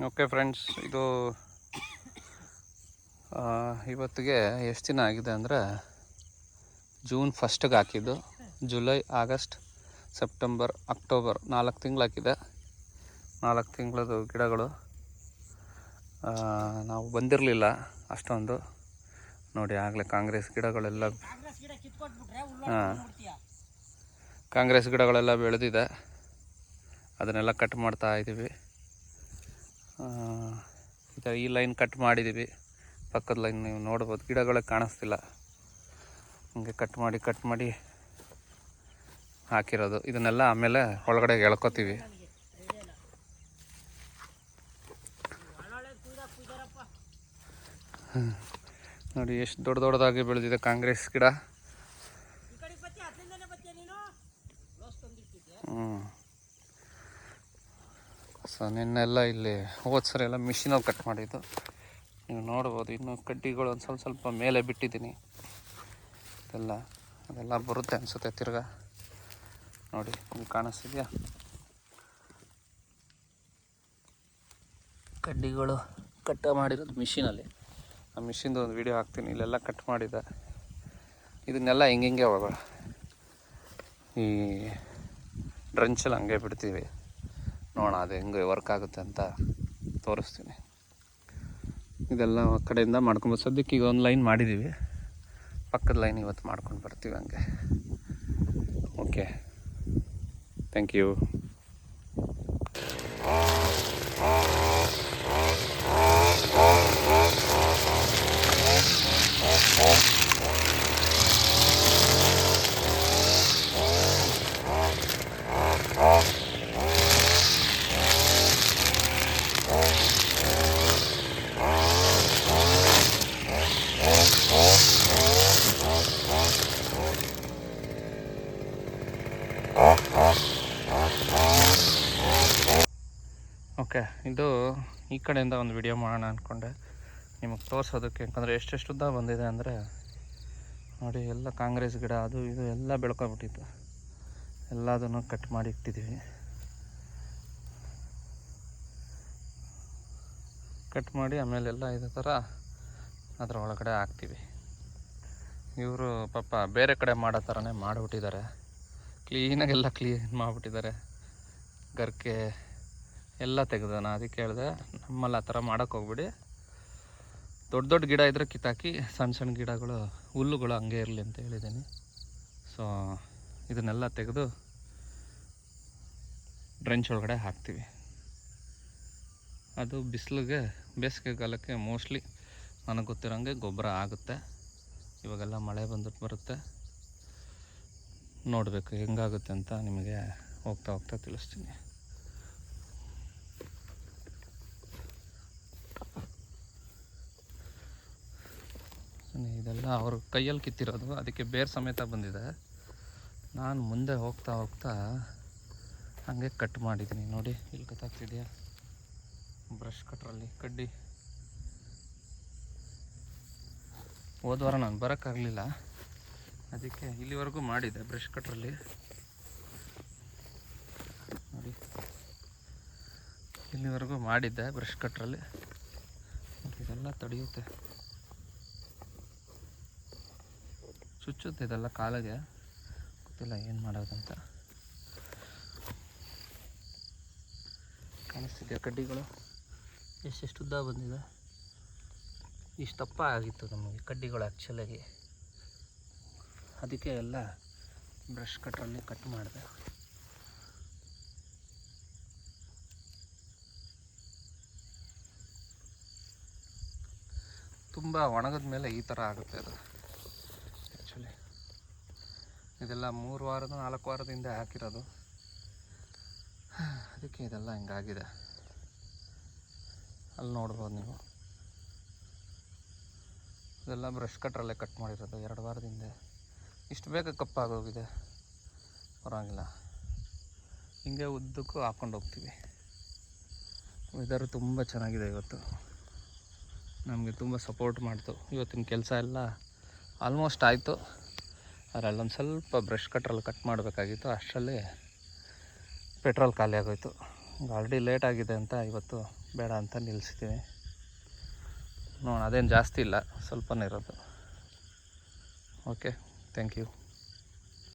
Okay friends, ಇದು ಇವತ್ತಿಗೆ ಎಷ್ಟು ದಿನ ಆಗಿದೆ ಅಂದರೆ ಜೂನ್ 1ಗೆ ಹಾಕಿದ್ದು. ಜುಲೈ, ಆಗಸ್ಟ್, ಸೆಪ್ಟೆಂಬರ್, ಅಕ್ಟೋಬರ್ 4 ತಿಂಗಳು ಹಾಕಿದೆ. 4 ತಿಂಗಳದು ಗಿಡಗಳು ನಾವು ಬಂದಿರಲಿಲ್ಲ ಅಷ್ಟೊಂದು. ನೋಡಿ ಆಗಲೇ ಕಾಂಗ್ರೆಸ್ ಗಿಡಗಳೆಲ್ಲ ಕಾಂಗ್ರೆಸ್ ಗಿಡಗಳೆಲ್ಲ ಬೆಳೆದಿದೆ. ಅದನ್ನೆಲ್ಲ ಕಟ್ ಮಾಡ್ತಾ ಇದ್ದೀವಿ. ಈ ಲೈನ್ ಕಟ್ ಮಾಡಿದ್ದೀವಿ. ಪಕ್ಕದ ಲೈನ್ ನೀವು ನೋಡ್ಬೋದು, ಗಿಡಗಳೇ ಕಾಣಿಸ್ತಿಲ್ಲ. ಹಂಗೆ ಕಟ್ ಮಾಡಿ ಹಾಕಿರೋದು. ಇದನ್ನೆಲ್ಲ ಆಮೇಲೆ ಒಳಗಡೆ ಎಳ್ಕೊತೀವಿ. ನೋಡಿ ಎಷ್ಟು ದೊಡ್ಡದಾಗಿ ಬೆಳೆದಿದೆ ಕಾಂಗ್ರೆಸ್ ಗಿಡ. ಸೊ ನಿನ್ನೆಲ್ಲ ಇಲ್ಲಿ ಹೋದ್ಸರಿ ಎಲ್ಲ ಮಿಷಿನಲ್ಲಿ ಕಟ್ ಮಾಡಿದ್ದು ನೀವು ನೋಡ್ಬೋದು. ಇನ್ನು ಕಡ್ಡಿಗಳು ಒಂದು ಸ್ವಲ್ಪ ಮೇಲೆ ಬಿಟ್ಟಿದ್ದೀನಿ. ಅದೆಲ್ಲ ಬರುತ್ತೆ ಅನಿಸುತ್ತೆ ತಿರ್ಗಾ. ನೋಡಿ ನಿಮ್ಗೆ ಕಾಣಿಸ್ತಿದೆಯಾ ಕಡ್ಡಿಗಳು ಕಟ್ ಮಾಡಿರೋದು ಮಿಷಿನಲ್ಲಿ. ಆ ಮಿಷಿನ್ದು ಒಂದು ವಿಡಿಯೋ ಹಾಕ್ತೀನಿ. ಇಲ್ಲೆಲ್ಲ ಕಟ್ ಮಾಡಿದ್ದೆ. ಇದನ್ನೆಲ್ಲ ಹಿಂಗೆ ಈ ಡ್ರಂಚಲ್ಲಿ ಹಂಗೆ ಬಿಡ್ತೀವಿ. ನೋಡೋಣ ಅದು ಹೆಂಗೆ ವರ್ಕ್ ಆಗುತ್ತೆ ಅಂತ ತೋರಿಸ್ತೀನಿ. ಇದೆಲ್ಲ ಕಡೆಯಿಂದ ಮಾಡ್ಕೊಬೋದು. ಸದ್ಯಕ್ಕೆ ಈಗ ಒಂದು ಲೈನ್ ಮಾಡಿದ್ದೀವಿ. ಪಕ್ಕದ ಲೈನ್ ಇವತ್ತು ಮಾಡ್ಕೊಂಡು ಬರ್ತೀವಿ ಹಂಗೆ. Okay, thank you. ಓಕೆ, ಇದು ಈ ಕಡೆಯಿಂದ ಒಂದು ವಿಡಿಯೋ ಮಾಡೋಣ ಅಂದ್ಕೊಂಡೆ ನಿಮಗೆ ತೋರಿಸೋದಕ್ಕೆ. ಯಾಕಂದರೆ ಎಷ್ಟೆಷ್ಟು ಉದ್ದ ಬಂದಿದೆ ಅಂದರೆ ನೋಡಿ, ಎಲ್ಲ ಕಾಂಗ್ರೆಸ್ ಗಿಡ ಅದು ಇದು ಎಲ್ಲ ಬೆಳ್ಕೊಂಬಿಟ್ಟಿತ್ತು. ಎಲ್ಲದನ್ನು ಕಟ್ ಮಾಡಿ ಇಟ್ಟಿದ್ದೀವಿ. ಕಟ್ ಮಾಡಿ ಆಮೇಲೆಲ್ಲ ಇದೇ ಥರ ಅದರ ಒಳಗಡೆ ಹಾಕ್ತೀವಿ. ಇವರು ಪಾಪ ಬೇರೆ ಕಡೆ ಮಾಡೋ ಥರನೇ ಮಾಡಿಬಿಟ್ಟಿದ್ದಾರೆ. ಕ್ಲೀನಾಗೆಲ್ಲ ಕ್ಲೀನ್ ಮಾಡಿಬಿಟ್ಟಿದ್ದಾರೆ. ಗರ್ಕೆ ಎಲ್ಲ ತೆಗೆದ. ನಾನು ಅದಕ್ಕೆ ಹೇಳಿದೆ, ನಮ್ಮಲ್ಲಿ ಆ ಥರ ಮಾಡೋಕ್ಕೆ ಹೋಗ್ಬಿಡಿ. ದೊಡ್ಡ ಗಿಡ ಇದ್ದರೆ ಕಿತ್ತಾಕಿ, ಸಣ್ಣ ಗಿಡಗಳು ಹುಲ್ಲುಗಳು ಹಂಗೆ ಇರಲಿ ಅಂತ ಹೇಳಿದ್ದೀನಿ. ಸೊ ಇದನ್ನೆಲ್ಲ ತೆಗೆದು ಡ್ರೆಂಚ್ ಒಳಗಡೆ ಹಾಕ್ತೀವಿ. ಅದು ಬಿಸಿಲಿಗೆ ಬೇಸಿಗೆಗಾಲಕ್ಕೆ ಮೋಸ್ಟ್ಲಿ ನನಗೆ ಗೊತ್ತಿರೋಂಗೆ ಗೊಬ್ಬರ ಆಗುತ್ತೆ. ಇವಾಗೆಲ್ಲ ಮಳೆ ಬಂದ್ಬಿಟ್ಟು ಬರುತ್ತೆ. ನೋಡಬೇಕು ಹೆಂಗಾಗುತ್ತೆ ಅಂತ ನಿಮಗೆ ಹೋಗ್ತಾ ತಿಳಿಸ್ತೀನಿ. ಇದೆಲ್ಲ ಅವ್ರ ಕೈಯಲ್ಲಿ ಕಿತ್ತಿರೋದು, ಅದಕ್ಕೆ ಬೇರೆ ಸಮೇತ ಬಂದಿದೆ. ನಾನು ಮುಂದೆ ಹೋಗ್ತಾ ಹಾಗೆ ಕಟ್ ಮಾಡಿದ್ದೀನಿ. ನೋಡಿ ಇಲ್ಲಿ ಗೊತ್ತಾಗ್ತಿದೆಯಾ, ಬ್ರಷ್ ಕಟ್ರಲ್ಲಿ ಕಡ್ಡಿ. ಹೋದ್ವಾರ ನಾನು ಬರೋಕ್ಕಾಗಲಿಲ್ಲ, ಅದಕ್ಕೆ ಇಲ್ಲಿವರೆಗೂ ಮಾಡಿದ್ದೆ ಬ್ರಷ್ ಕಟ್ರಲ್ಲಿ. ನೋಡಿ ಇಲ್ಲಿವರೆಗೂ ಮಾಡಿದ್ದೆ ಬ್ರಷ್ ಕಟ್ರಲ್ಲಿ. ಇದೆಲ್ಲ ತಡೆಯುತ್ತೆ, ಚುಚ್ಚುತ್ತೆ ಇದೆಲ್ಲ ಕಾಲಿಗೆ. ಗೊತ್ತಿಲ್ಲ ಏನು ಮಾಡೋದಂತ. ಕಾಣಿಸ್ತಿದೆಯಾ ಕಡ್ಡಿಗಳು ಎಷ್ಟೆಷ್ಟು ಉದ್ದ ಬಂದಿದೆ. ಇಷ್ಟಪ್ಪ ಆಗಿತ್ತು ನಮಗೆ ಕಡ್ಡಿಗಳು ಆ್ಯಕ್ಚುಲಾಗಿ. ಅದಕ್ಕೆ ಎಲ್ಲ ಬ್ರಷ್ ಕಟ್ರಲ್ಲಿ ಕಟ್ ಮಾಡಿದೆ. ತುಂಬ ಒಣಗಿದ ಮೇಲೆ ಈ ಥರ ಆಗುತ್ತೆ ಅದು. ಆ್ಯಕ್ಚುಲಿ ಇದೆಲ್ಲ 3 ವಾರದ 4 ವಾರದಿಂದ ಹಾಕಿರೋದು. ಅದಕ್ಕೆ ಇದೆಲ್ಲ ಹಿಂಗಾಗಿದೆ. ಅಲ್ಲಿ ನೋಡ್ಬೋದು ನೀವು, ಇದೆಲ್ಲ ಬ್ರಷ್ ಕಟ್ರಲ್ಲೇ ಕಟ್ ಮಾಡಿರೋದು 2 ವಾರದಿಂದ. ಇಷ್ಟು ಬೇಗ ಕಪ್ಪಾಗೋಗಿದೆ, ಪರವಾಗಿಲ್ಲ. ಹಿಂಗೆ ಉದ್ದಕ್ಕೂ ಹಾಕ್ಕೊಂಡು ಹೋಗ್ತೀವಿ. ವೆದರು ತುಂಬ ಚೆನ್ನಾಗಿದೆ ಇವತ್ತು, ನಮಗೆ ತುಂಬ ಸಪೋರ್ಟ್ ಮಾಡ್ತು. ಇವತ್ತಿನ ಕೆಲಸ ಎಲ್ಲ ಆಲ್ಮೋಸ್ಟ್ ಆಯಿತು. ಅದರಲ್ಲೊಂದು ಸ್ವಲ್ಪ ಬ್ರಷ್ ಕಟ್ರಲ್ಲಿ ಕಟ್ ಮಾಡಬೇಕಾಗಿತ್ತು. ಅಷ್ಟರಲ್ಲಿ ಪೆಟ್ರೋಲ್ ಖಾಲಿ ಆಗೋಯ್ತು. ಆಲ್ರೆಡಿ ಲೇಟ್ ಆಗಿದೆ ಅಂತ ಇವತ್ತು ಬೇಡ ಅಂತ ನಿಲ್ಲಿಸಿದ್ದೀನಿ. ನೋಡೋಣ, ಅದೇನು ಜಾಸ್ತಿ ಇಲ್ಲ, ಸ್ವಲ್ಪನೇ ಇರೋದು. Okay, thank you.